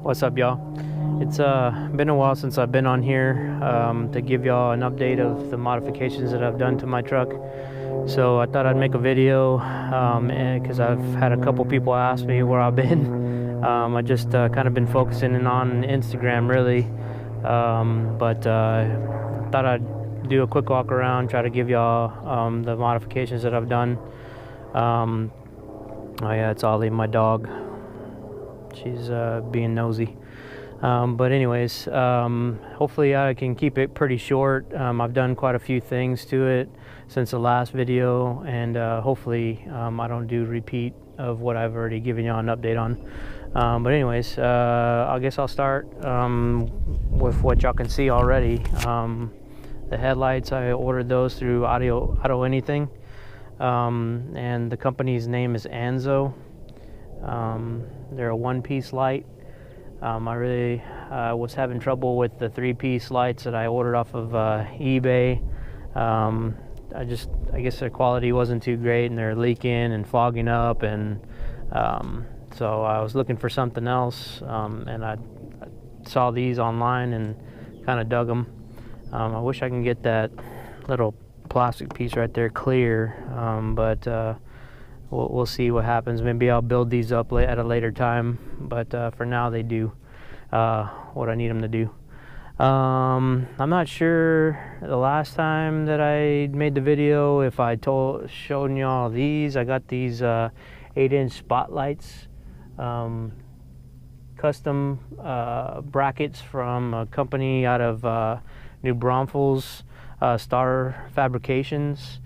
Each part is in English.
What's up, y'all? It's been a while since I've been on here to give y'all an update of the modifications that I've done to my truck. So I thought I'd make a video because I've had a couple people ask me where I've been. I just kind of been focusing on Instagram really, but I thought I'd do a quick walk around, try to give y'all the modifications that I've done. Oh yeah, it's Ollie, my dog. She's being nosy. But anyways, hopefully I can keep it pretty short. I've done quite a few things to it since the last video, and hopefully I don't do repeat of what I've already given y'all an update on. But anyways, I guess I'll start with what y'all can see already. The headlights, I ordered those through Auto Anything, and the company's name is Anzo. They're a one-piece light. I really was having trouble with the three-piece lights that I ordered off of eBay. I guess their quality wasn't too great, and they're leaking and fogging up, and so I was looking for something else, and I saw these online and kind of dug them. I wish I can get that little plastic piece right there clear, but we'll see what happens. Maybe I'll build these up at a later time, but for now they do what I need them to do. I'm not sure the last time that I made the video if I showed y'all these. I got these 8-inch spotlights, custom brackets from a company out of New Braunfels, Star Fabrications.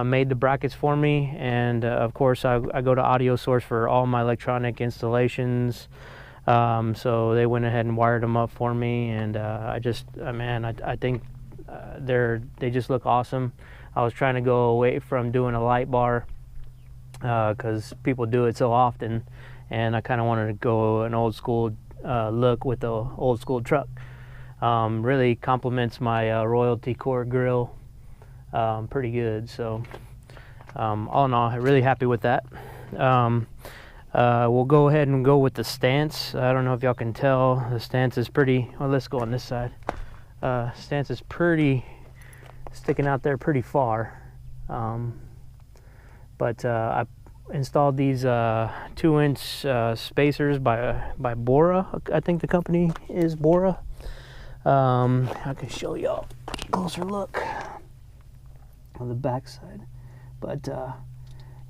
Made the brackets for me, and of course I go to Audio Source for all my electronic installations, so they went ahead and wired them up for me, and I think they just look awesome. I was trying to go away from doing a light bar because people do it so often, and I kind of wanted to go an old school look with the old school truck. Really complements my Royalty Core grill pretty good. So all in all, I'm really happy with that. We'll go ahead and go with the stance. I don't know if y'all can tell, the stance is pretty, well, let's go on this side. Stance is pretty sticking out there pretty far, but I installed these 2-inch spacers by Bora. I think the company is Bora. I can show y'all a closer look on the back side, but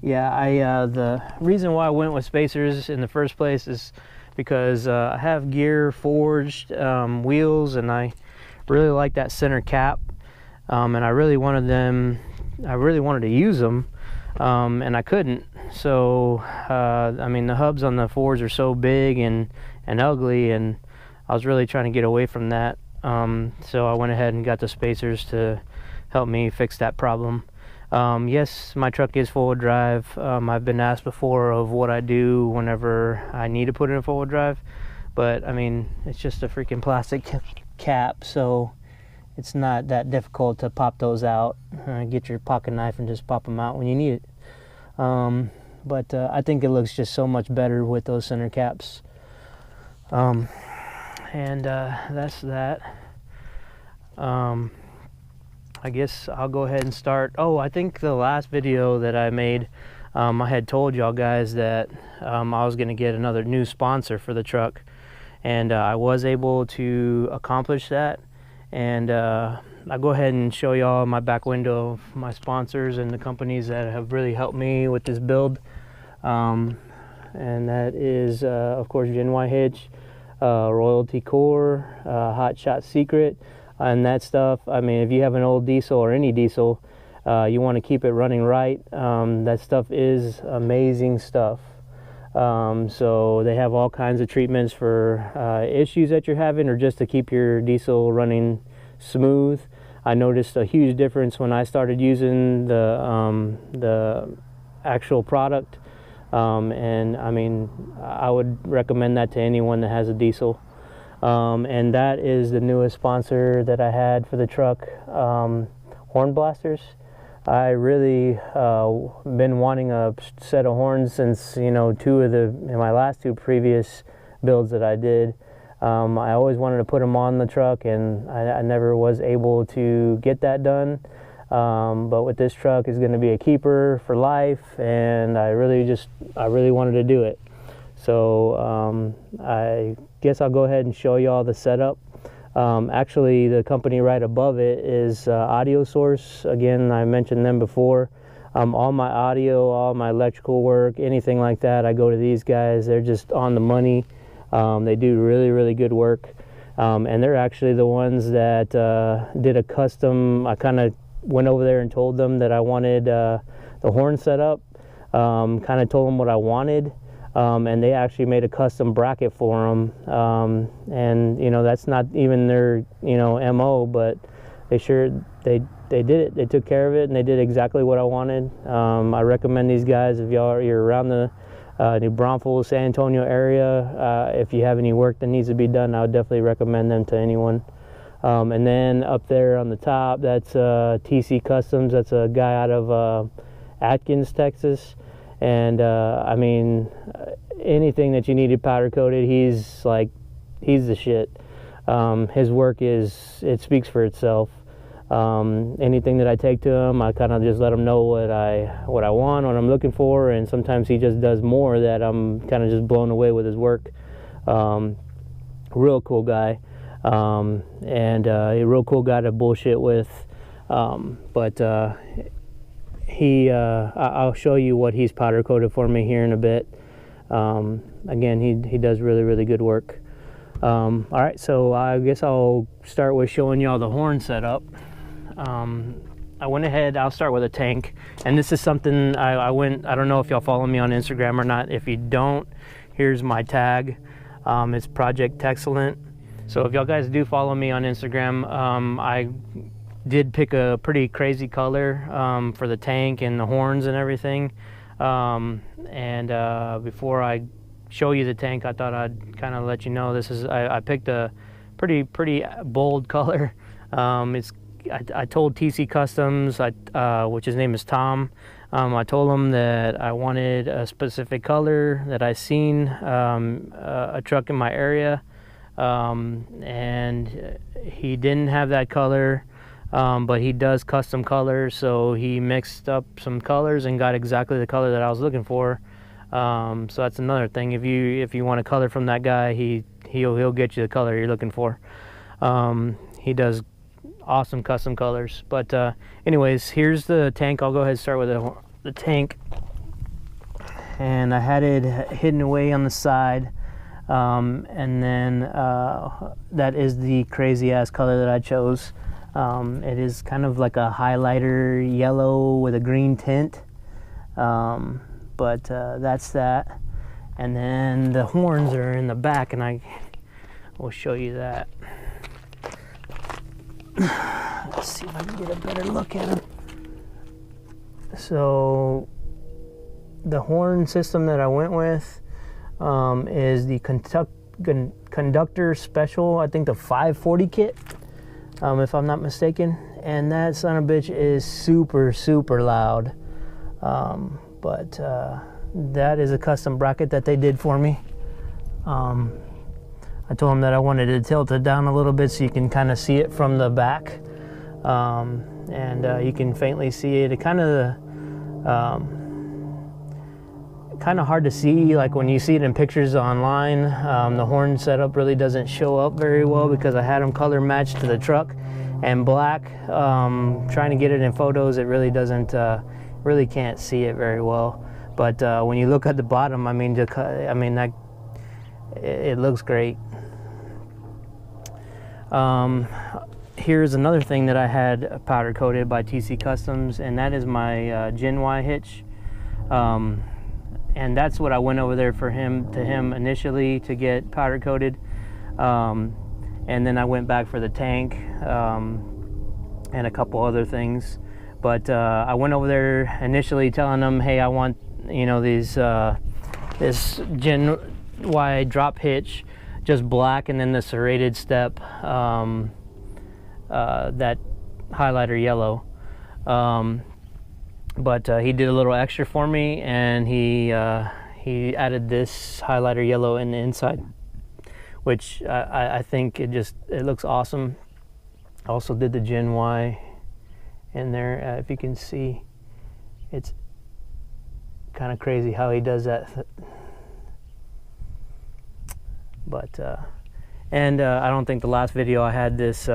yeah, the reason why I went with spacers in the first place is because I have gear forged wheels, and I really like that center cap, and I really wanted to use them, and I couldn't. So I mean, the hubs on the Fords are so big and ugly, and I was really trying to get away from that, so I went ahead and got the spacers to help me fix that problem. Yes, my truck is four-wheel drive. I've been asked before of what I do whenever I need to put it in four-wheel drive, but I mean, it's just a freaking plastic cap, so it's not that difficult to pop those out. Get your pocket knife and just pop them out when you need it. But I think it looks just so much better with those center caps. And that's that. I guess I'll go ahead and start. Oh, I think the last video that I made, I had told y'all guys that I was going to get another new sponsor for the truck, and I was able to accomplish that. And I'll go ahead and show y'all my back window of my sponsors and the companies that have really helped me with this build. And that is, of course, Hitch, Royalty Core, Hot Shot Secret, and that stuff. I mean, if you have an old diesel or any diesel, you want to keep it running right. That stuff is amazing stuff. So they have all kinds of treatments for issues that you're having, or just to keep your diesel running smooth. I noticed a huge difference when I started using the actual product, and I mean, I would recommend that to anyone that has a diesel. And that is the newest sponsor that I had for the truck, Hornblasters. I really been wanting a set of horns since, you know, my last two previous builds that I did. I always wanted to put them on the truck, and I never was able to get that done. But with this truck, it's going to be a keeper for life, and I really wanted to do it. So I guess I'll go ahead and show you all the setup. Actually, the company right above it is Audio Source. Again, I mentioned them before. All my audio, all my electrical work, anything like that, I go to these guys. They're just on the money. They do really good work, and they're actually the ones that did a custom. I kind of went over there and told them that I wanted the horn set up, kind of told them what I wanted, and they actually made a custom bracket for them. And you know, that's not even their, you know, MO, but they did it. They took care of it, and they did exactly what I wanted. I recommend these guys if you're around the New Braunfels, San Antonio area. If you have any work that needs to be done, I would definitely recommend them to anyone. And then up there on the top, that's TC Customs. That's a guy out of Atkins, Texas. And I mean, anything that you needed powder coated, he's the shit. His work it speaks for itself. Anything that I take to him, I kind of just let him know what I want, what I'm looking for, and sometimes he just does more that I'm kind of just blown away with his work. Real cool guy. And a real cool guy to bullshit with, but I'll show you what he's powder coated for me here in a bit. Again, he does really good work. All right, so I guess I'll start with showing y'all the horn setup. I went ahead, I'll start with a tank, and this is something I don't know if y'all follow me on Instagram or not. If you don't, here's my tag. It's Project Texcellent. So if y'all guys do follow me on Instagram, I did pick a pretty crazy color for the tank and the horns and everything. Before I show you the tank, I thought I'd kind of let you know this is, I picked a pretty bold color. I told TC Customs, which his name is Tom, I told him that I wanted a specific color that I seen a truck in my area. And he didn't have that color, but he does custom colors, so he mixed up some colors and got exactly the color that I was looking for. So that's another thing. If you want a color from that guy, he'll get you the color you're looking for. He does awesome custom colors. But anyways, here's the tank. I'll go ahead and start with the tank, and I had it hidden away on the side. And then that is the crazy ass color that I chose. It is kind of like a highlighter yellow with a green tint, but that's that. And then the horns are in the back, and I will show you that. Let's see if I can get a better look at them. So the horn system that I went with is the Conductor Special, I think the 540 kit, if I'm not mistaken. And that son of a bitch is super loud. But that is a custom bracket that they did for me. I told them that I wanted to tilt it down a little bit so you can kind of see it from the back. And you can faintly see it. It kind of hard to see, like when you see it in pictures online. The horn setup really doesn't show up very well because I had them color matched to the truck and black. Trying to get it in photos, it really doesn't, really can't see it very well. But when you look at the bottom, I mean that it looks great. Here's another thing that I had powder coated by TC Customs, and that is my Gen Y hitch. And that's what I went over there to him initially to get powder coated, and then I went back for the tank and a couple other things. But I went over there initially telling them, hey, I want, you know, these this Gen Y drop hitch, just black, and then the serrated step, that highlighter yellow. But he did a little extra for me, and he added this highlighter yellow in the inside, which I think it looks awesome. I also did the Gen Y in there. If you can see, it's kind of crazy how he does that. But I don't think the last video I had this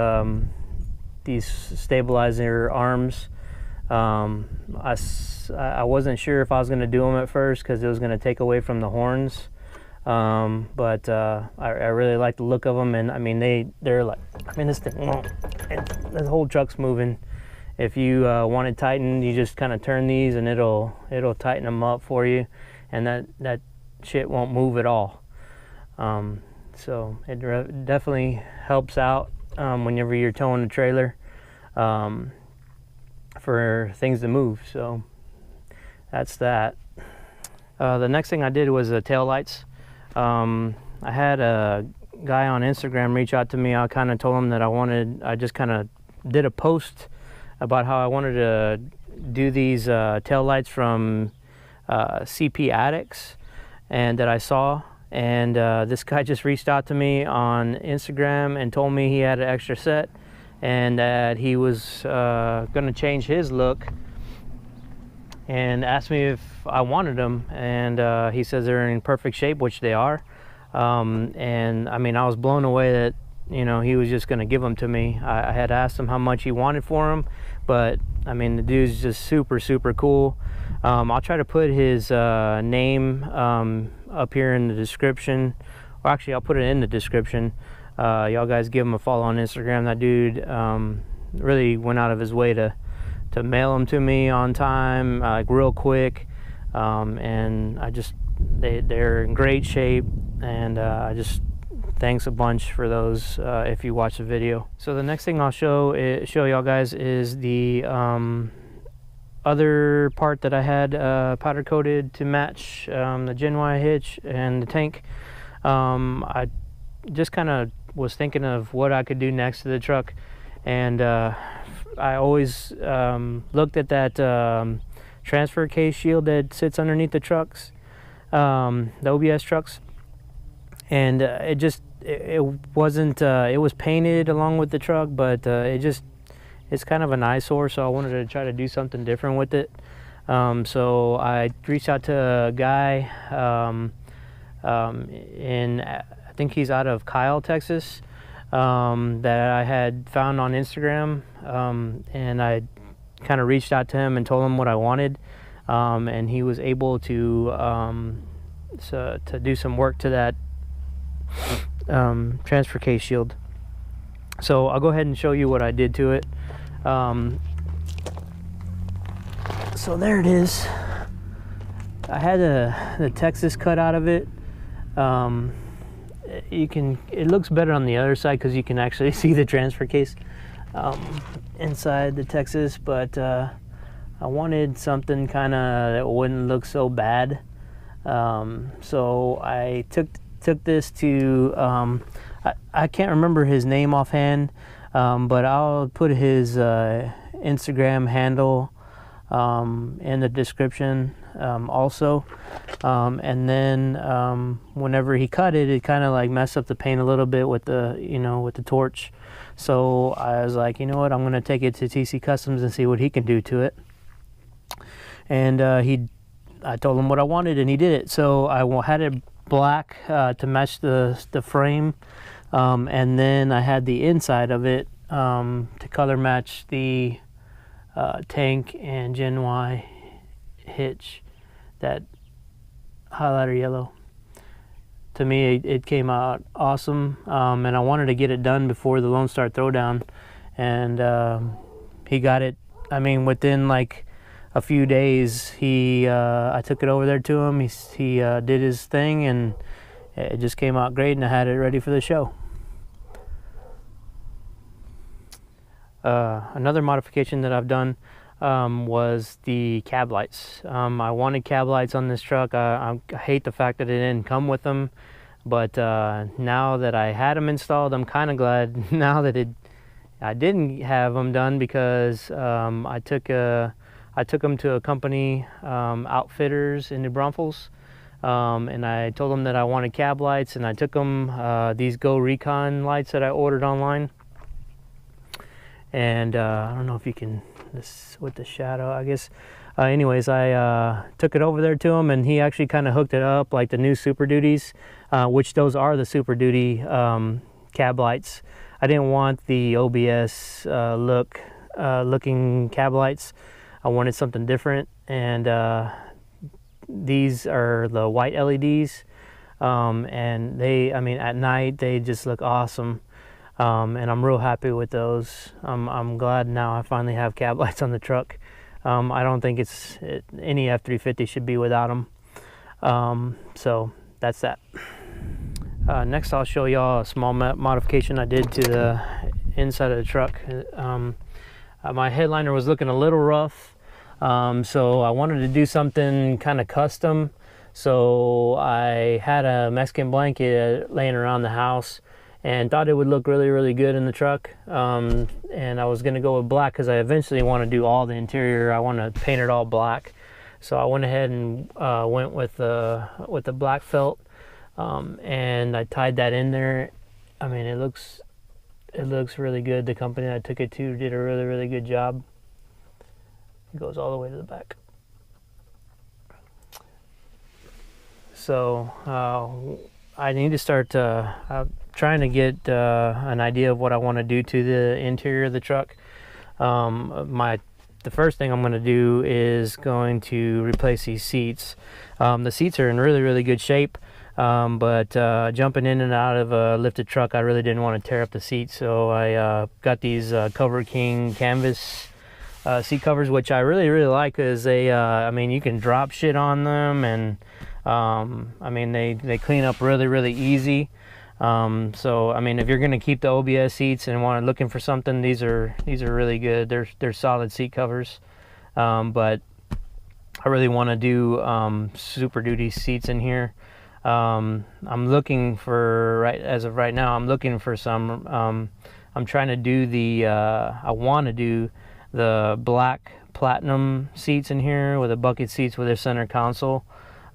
these stabilizer arms. I wasn't sure if I was going to do them at first because it was going to take away from the horns. But I really like the look of them, and I mean they're like, I mean this thing, the whole truck's moving. If you want it tightened, you just kind of turn these and it'll tighten them up for you, and that shit won't move at all. So it definitely helps out whenever you're towing a trailer for things to move. So that's that. The next thing I did was the taillights. I had a guy on Instagram reach out to me. I kind of told him that I just kind of did a post about how I wanted to do these taillights from CP Addicts and that I saw. And this guy just reached out to me on Instagram and told me he had an extra set and that he was going to change his look, and asked me if I wanted them, and he says they're in perfect shape, which they are. And I mean, I was blown away that, you know, he was just going to give them to me. I had asked him how much he wanted for them, but I mean, the dude's just super cool. I'll try to put his name up here in the description, or actually I'll put it in the description. Y'all guys give him a follow on Instagram. That dude really went out of his way to mail them to me on time, like real quick, and they're in great shape, and I just thanks a bunch for those if you watch the video. So the next thing I'll show y'all guys is the other part that I had powder coated to match the Gen Y hitch and the tank. I just kind of was thinking of what I could do next to the truck, and I always looked at that transfer case shield that sits underneath the trucks, the OBS trucks, and it wasn't, it was painted along with the truck, but it's kind of an eyesore, so I wanted to try to do something different with it. So I reached out to a guy I think he's out of Kyle, Texas, that I had found on Instagram, and I kind of reached out to him and told him what I wanted, and he was able to do some work to that transfer case shield. So I'll go ahead and show you what I did to it. So there it is. I had the Texas cut out of it. It looks better on the other side because you can actually see the transfer case inside the Texas, but I wanted something kind of that wouldn't look so bad. So I took this to I can't remember his name offhand, but I'll put his Instagram handle in the description also. And then whenever he cut it, it kind of like messed up the paint a little bit with the torch. So I was like, you know what, I'm gonna take it to TC Customs and see what he can do to it. And I told him what I wanted, and he did it. So I had it black to match the frame, and then I had the inside of it to color match the tank and Gen Y hitch, that highlighter yellow. To me, it came out awesome, and I wanted to get it done before the Lone Star Throwdown, and he got it. I mean, within like a few days, I took it over there to him. He did his thing, and it just came out great, and I had it ready for the show. Another modification that I've done was the cab lights. I wanted cab lights on this truck. I hate the fact that it didn't come with them, but now that I had them installed, I'm kind of glad now that I didn't have them done, because I took them to a company, Outfitters in New Braunfels, and I told them that I wanted cab lights, and I took them these Go Recon lights that I ordered online. And I don't know if you can, this with the shadow, I guess. Anyways, I took it over there to him, and he actually kind of hooked it up like the new Super Duties, which those are the Super Duty cab lights. I didn't want the OBS looking cab lights. I wanted something different, and these are the white LEDs, and they, I mean, at night they just look awesome. And I'm real happy with those. I'm glad now I finally have cab lights on the truck. I don't think any F-350 should be without them. So that's that. Next I'll show y'all a small modification I did to the inside of the truck. My headliner was looking a little rough, so I wanted to do something kind of custom. So I had a Mexican blanket laying around the house and thought it would look really, really good in the truck. And I was gonna go with black because I eventually want to do all the interior. I want to paint it all black. So I went ahead and went with the black felt, and I tied that in there. I mean, it looks really good. The company I took it to did a really, really good job. It goes all the way to the back. So I need to start trying to get an idea of what I want to do to the interior of the truck. The first thing I'm going to do is going to replace these seats. The seats are in really, really good shape, but jumping in and out of a lifted truck, I really didn't want to tear up the seats, so I got these Cover King canvas seat covers, which I really, really like because they, I mean, you can drop shit on them, and I mean, they clean up really, really easy. So I mean, if you're gonna keep the OBS seats and looking for something, these are really good. They're solid seat covers, but I really want to do Super Duty seats in here. I'm looking for, as of right now, I'm looking for some. I'm trying to do I want to do the black platinum seats in here with the bucket seats with a center console.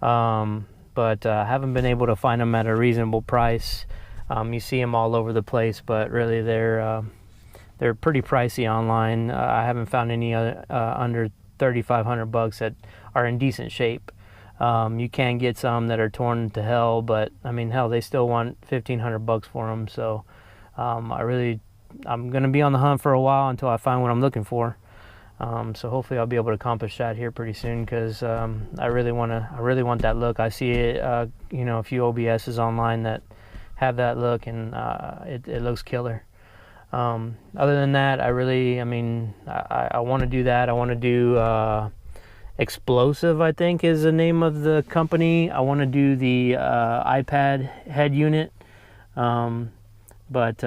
But I haven't been able to find them at a reasonable price. You see them all over the place, but really they're pretty pricey online. I haven't found any under $3,500 that are in decent shape. You can get some that are torn to hell, but I mean, hell, they still want $1,500 for them. So I'm gonna be on the hunt for a while until I find what I'm looking for. So hopefully I'll be able to accomplish that here pretty soon, because I really want that look. I see it, you know, a few OBSs online that have that look, and it looks killer. Other than that, I want to do that. I want to do Explosive, I think is the name of the company. I want to do the iPad head unit, but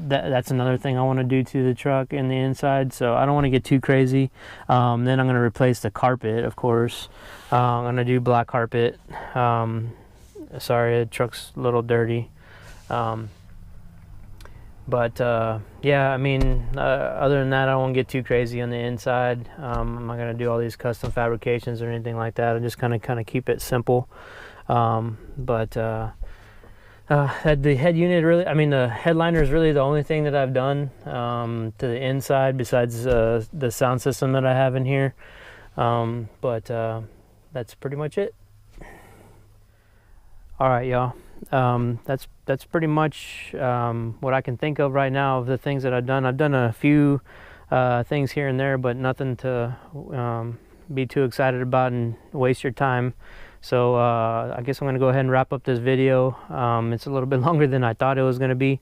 that's another thing I want to do to the truck and the inside, so I don't want to get too crazy. Then I'm going to replace the carpet, of course. I'm going to do black carpet. Sorry, the truck's a little dirty. But yeah, I mean, other than that, I won't get too crazy on the inside. I'm not going to do all these custom fabrications or anything like that. I'm just kind of keep it simple. The head unit really, I mean, the headliner is really the only thing that I've done to the inside besides the sound system that I have in here. That's pretty much it. All right, y'all. That's pretty much what I can think of right now of the things that I've done. I've done a few things here and there, but nothing to be too excited about and waste your time. So I guess I'm going to go ahead and wrap up this video. It's a little bit longer than I thought it was going to be.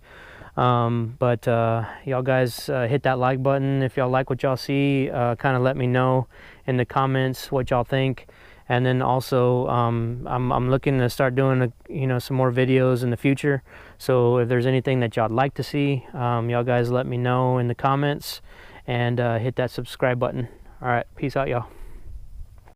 Y'all guys hit that like button if y'all like what y'all see. Kind of let me know in the comments what y'all think. And then also I'm looking to start doing some more videos in the future. So if there's anything that y'all like to see, y'all guys let me know in the comments, and hit that subscribe button. All right, peace out, y'all.